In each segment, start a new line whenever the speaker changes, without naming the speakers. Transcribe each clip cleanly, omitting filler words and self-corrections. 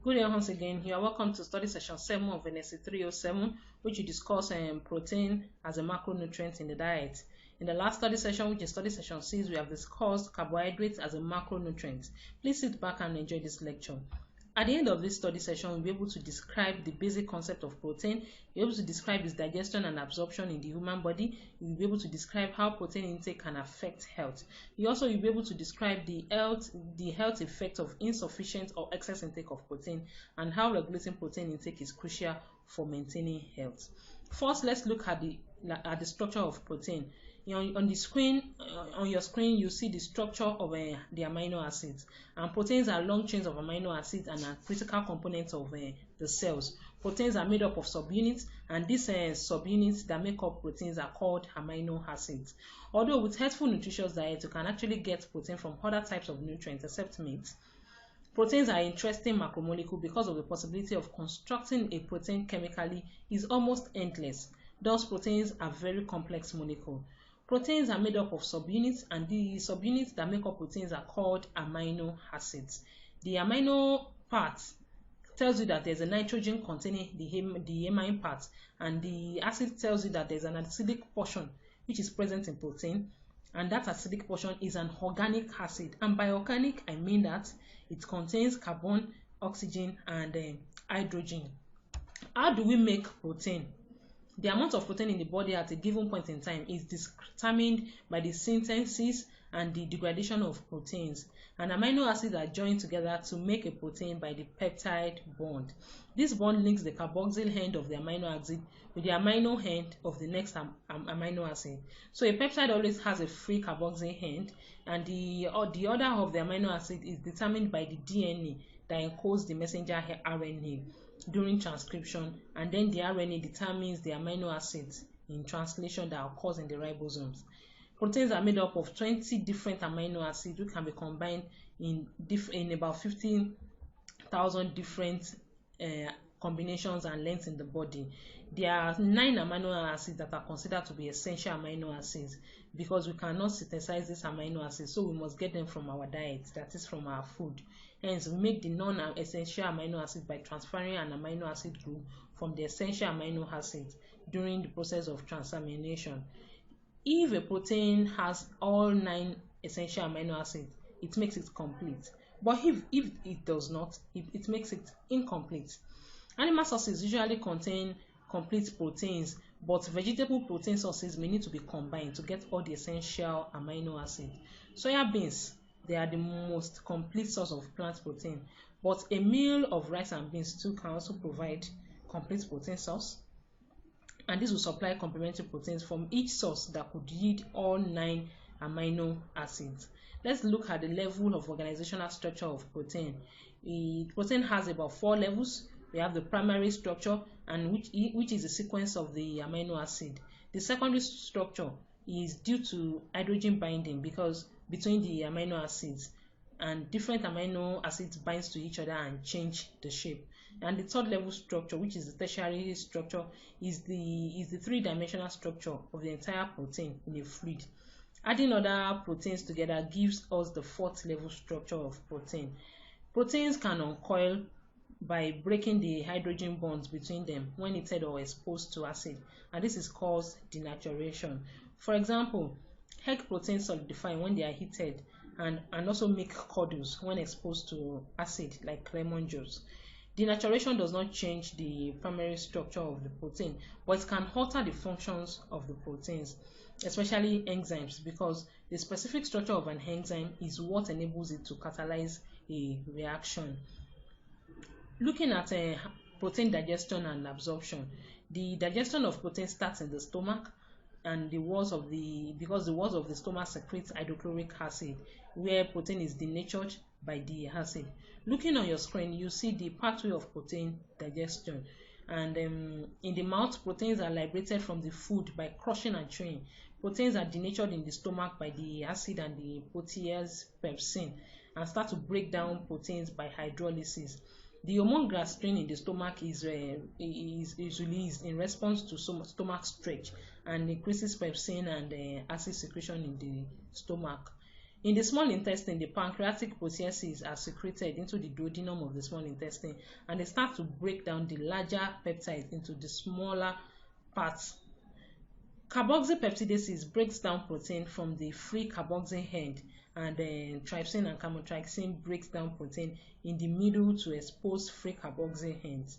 Good day once again. You are welcome to study session 7 of NSC 307, which will discuss protein as a macronutrient in the diet. In the last study session, which is study session 6, we have discussed carbohydrates as a macronutrient. Please sit back and enjoy this lecture. At the end of this study session, we'll be able to describe the basic concept of protein, we'll be able to describe its digestion and absorption in the human body, we'll be able to describe how protein intake can affect health. You also will be able to describe the health effect of insufficient or excess intake of protein and how regulating protein intake is crucial for maintaining health. First, let's look at the structure of protein. On the screen, on your screen, you see the structure of the amino acids. And proteins are long chains of amino acids and are critical components of the cells. Proteins are made up of subunits, and these subunits that make up proteins are called amino acids. Although with healthful nutritious diet, you can actually get protein from other types of nutrients except meat. Proteins are interesting macromolecule because of the possibility of constructing a protein chemically is almost endless. Thus, proteins are very complex molecules. Proteins are made up of subunits, and the subunits that make up proteins are called amino acids. The amino part tells you that there's a nitrogen containing the amine part, and the acid tells you that there's an acidic portion which is present in protein, and that acidic portion is an organic acid. And by organic, I mean that it contains carbon, oxygen, and hydrogen. How do we make protein? The amount of protein in the body at a given point in time is determined by the synthesis and the degradation of proteins. And amino acids are joined together to make a protein by the peptide bond. This bond links the carboxyl end of the amino acid with the amino end of the next amino acid. So a peptide always has a free carboxyl end, and the order of the amino acid is determined by the DNA that encodes the messenger RNA during transcription, and then the RNA determines the amino acids in translation that occurs in the ribosomes. Proteins are made up of 20 different amino acids which can be combined in about 15,000 different combinations and lengths in the body. There are 9 amino acids that are considered to be essential amino acids because we cannot synthesize these amino acids, so we must get them from our diet, that is from our food. Hence, we make the non-essential amino acids by transferring an amino acid group from the essential amino acids during the process of transamination. If a protein has all 9 essential amino acids, it makes it complete. But if it does not, it makes it incomplete. Animal sources usually contain complete proteins, but vegetable protein sources may need to be combined to get all the essential amino acids. Soya beans, they are the most complete source of plant protein, but a meal of rice and beans too can also provide complete protein source, and this will supply complementary proteins from each source that could yield all 9 amino acids. Let's look at the level of organizational structure of protein. Protein has about 4 levels. We have the primary structure, and which is the sequence of the amino acid. The secondary structure is due to hydrogen binding because between the amino acids, and different amino acids binds to each other and change the shape. And the third level structure, which is the tertiary structure, is the 3-dimensional structure of the entire protein in a fluid. Adding other proteins together gives us the 4th level structure of protein. Proteins can uncoil by breaking the hydrogen bonds between them when heated or exposed to acid, and this is called denaturation. For example, egg proteins solidify when they are heated and also make curdles when exposed to acid like lemon juice. Denaturation does not change the primary structure of the protein, but it can alter the functions of the proteins, especially enzymes, because the specific structure of an enzyme is what enables it to catalyze a reaction. Looking at protein digestion and absorption, the digestion of protein starts in the stomach, and because the walls of the stomach secretes hydrochloric acid, where protein is denatured by the acid. Looking on your screen, you see the pathway of protein digestion, and in the mouth, proteins are liberated from the food by crushing and chewing. Proteins are denatured in the stomach by the acid and the protease pepsin, and start to break down proteins by hydrolysis. The hormone gastrin in the stomach is released in response to stomach stretch and increases pepsin and acid secretion in the stomach. In the small intestine, the pancreatic processes are secreted into the duodenum of the small intestine, and they start to break down the larger peptides into the smaller parts. Carboxypeptidases breaks down protein from the free carboxyl end, and then trypsin and chymotrypsin breaks down protein in the middle to expose free carboxyl ends.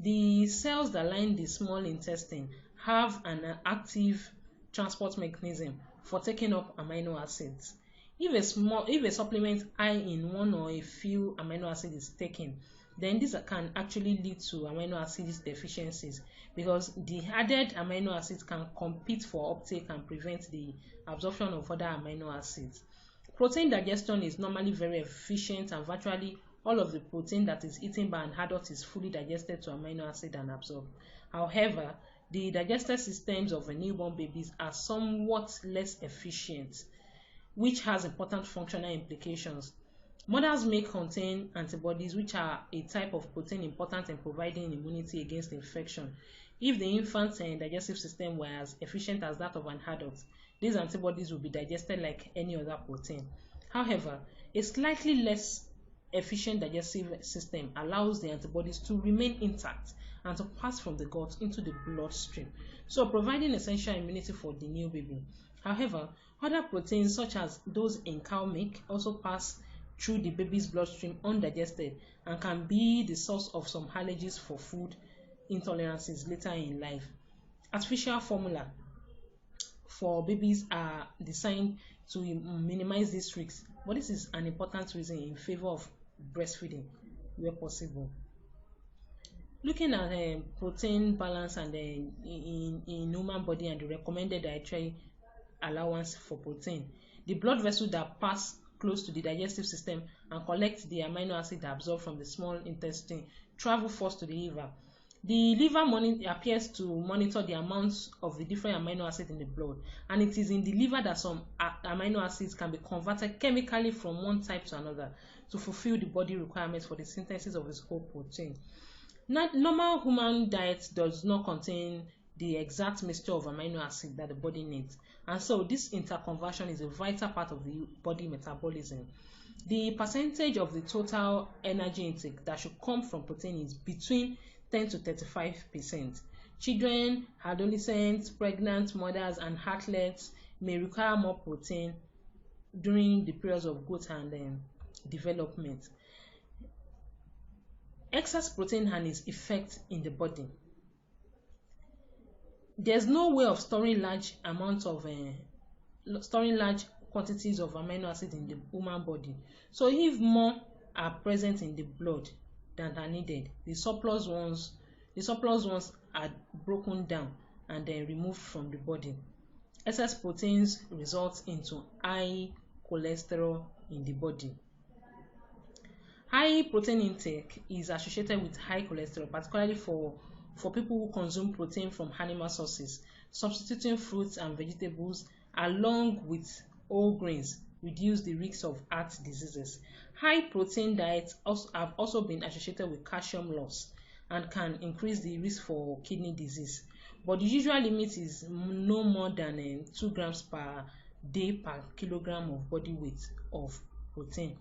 The cells that line the small intestine have an active transport mechanism for taking up amino acids. If a supplement high in one or a few amino acids is taken, then this can actually lead to amino acid deficiencies, because the added amino acids can compete for uptake and prevent the absorption of other amino acids. Protein digestion is normally very efficient, and virtually all of the protein that is eaten by an adult is fully digested to amino acid and absorbed. However, the digestive systems of newborn babies are somewhat less efficient, which has important functional implications. Mothers may contain antibodies, which are a type of protein important in providing immunity against infection. If the infant's digestive system were as efficient as that of an adult, these antibodies will be digested like any other protein. However, a slightly less efficient digestive system allows the antibodies to remain intact and to pass from the gut into the bloodstream, so providing essential immunity for the new baby. However, other proteins such as those in cow milk also pass through the baby's bloodstream undigested and can be the source of some allergies for food intolerances later in life. Artificial formula for babies are designed to minimize these risks, but this is an important reason in favor of breastfeeding where possible. Looking at protein balance and in human body and the recommended dietary allowance for protein, the blood vessels that pass close to the digestive system and collect the amino acid absorbed from the small intestine travel first to the liver. The liver appears to monitor the amounts of the different amino acids in the blood, and it is in the liver that some amino acids can be converted chemically from one type to another to fulfill the body requirements for the synthesis of its whole protein. Normal human diet does not contain the exact mixture of amino acid that the body needs, and so this interconversion is a vital part of the body metabolism. The percentage of the total energy intake that should come from protein is between 10 to 35%. Children, adolescents, pregnant mothers, and athletes may require more protein during the periods of growth and development. Excess protein and its effect in the body. There's no way of storing large quantities of amino acids in the human body. So if more are present in the blood than are needed, the surplus ones are broken down and then removed from the body. Excess proteins result into high cholesterol in the body. High protein intake is associated with high cholesterol, particularly for people who consume protein from animal sources. Substituting fruits and vegetables along with whole grains reduce the risk of heart diseases. High protein diets have also been associated with calcium loss and can increase the risk for kidney disease. But the usual limit is no more than 2 grams per day per kilogram of body weight of protein.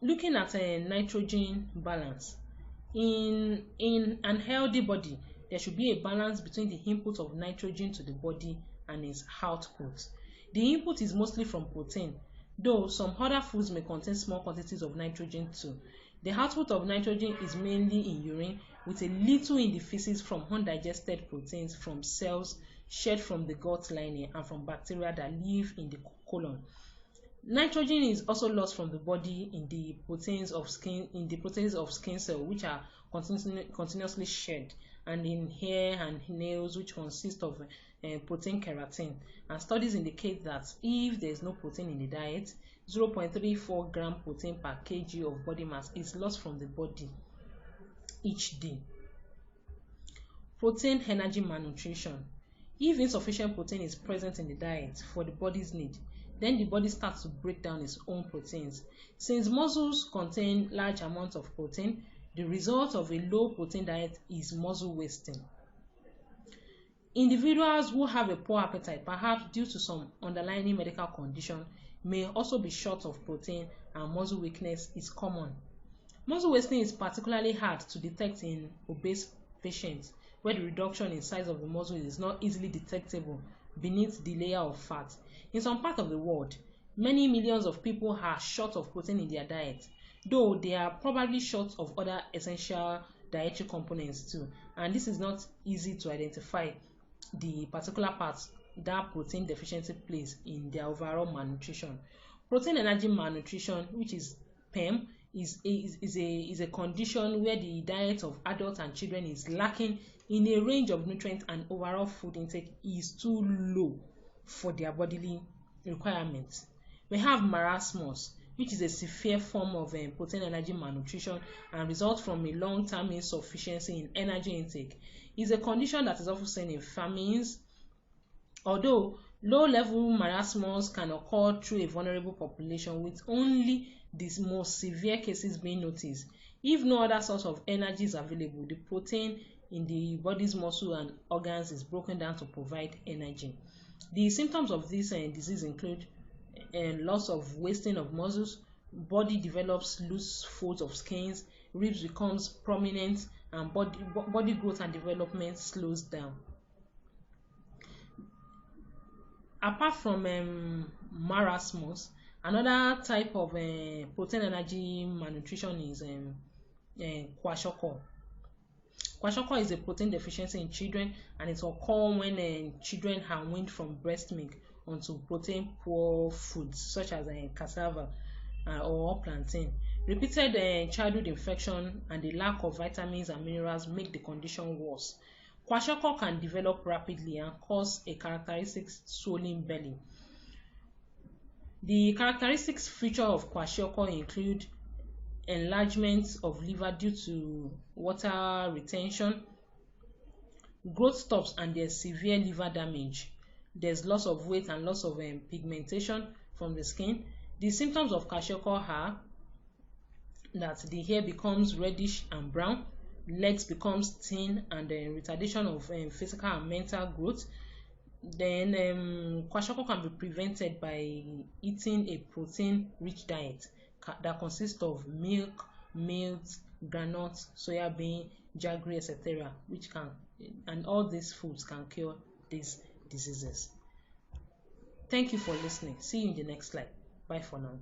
Looking at nitrogen balance. In an healthy body, there should be a balance between the input of nitrogen to the body and its output. The input is mostly from protein, though some other foods may contain small quantities of nitrogen too. The output of nitrogen is mainly in urine, with a little in the feces from undigested proteins from cells shed from the gut lining and from bacteria that live in the colon. Nitrogen is also lost from the body in the proteins of skin cells, which are continuously shed, and in hair and nails, which consist of protein keratin. And studies indicate that if there is no protein in the diet, 0.34 gram protein per kg of body mass is lost from the body each day. Protein energy malnutrition. If insufficient protein is present in the diet for the body's need, then the body starts to break down its own proteins. Since muscles contain large amounts of protein, the result of a low protein diet is muscle wasting. Individuals who have a poor appetite, perhaps due to some underlying medical condition, may also be short of protein, and muscle weakness is common. Muscle wasting is particularly hard to detect in obese patients, where the reduction in size of the muscle is not easily detectable beneath the layer of fat. In some parts of the world, many millions of people are short of protein in their diet, though they are probably short of other essential dietary components too, and this is not easy to identify the particular part that protein deficiency plays in their overall malnutrition. Protein energy malnutrition, which is PEM, is a condition where the diet of adults and children is lacking in a range of nutrients and overall food intake is too low for their bodily requirements. We have marasmus, which is a severe form of protein energy malnutrition and results from a long-term insufficiency in energy intake. It's a condition that is often seen in famines, although low-level marasmus can occur through a vulnerable population, with only the most severe cases being noticed. If no other source of energy is available, the protein in the body's muscle and organs is broken down to provide energy. The symptoms of this disease include loss of wasting of muscles, body develops loose folds of skins, ribs becomes prominent, and body growth and development slows down. Apart from marasmus, another type of protein energy malnutrition is kwashiorkor. Kwashiorkor is a protein deficiency in children, and it occurs when children are weaned from breast milk onto protein poor foods such as cassava or plantain. Repeated childhood infection and the lack of vitamins and minerals make the condition worse. Kwashiorkor can develop rapidly and cause a characteristic swollen belly. The characteristic feature of kwashiorkor include enlargement of liver due to water retention, growth stops, and there's severe liver damage. There's loss of weight and loss of pigmentation from the skin. The symptoms of kwashiorkor are that the hair becomes reddish and brown, legs becomes thin, and retardation of physical and mental growth. Then kwashiorkor can be prevented by eating a protein-rich diet that consists of milk, meat, granules, soya bean, jaggery, etc., and all these foods can cure these diseases. Thank you for listening. See you in the next slide. Bye for now.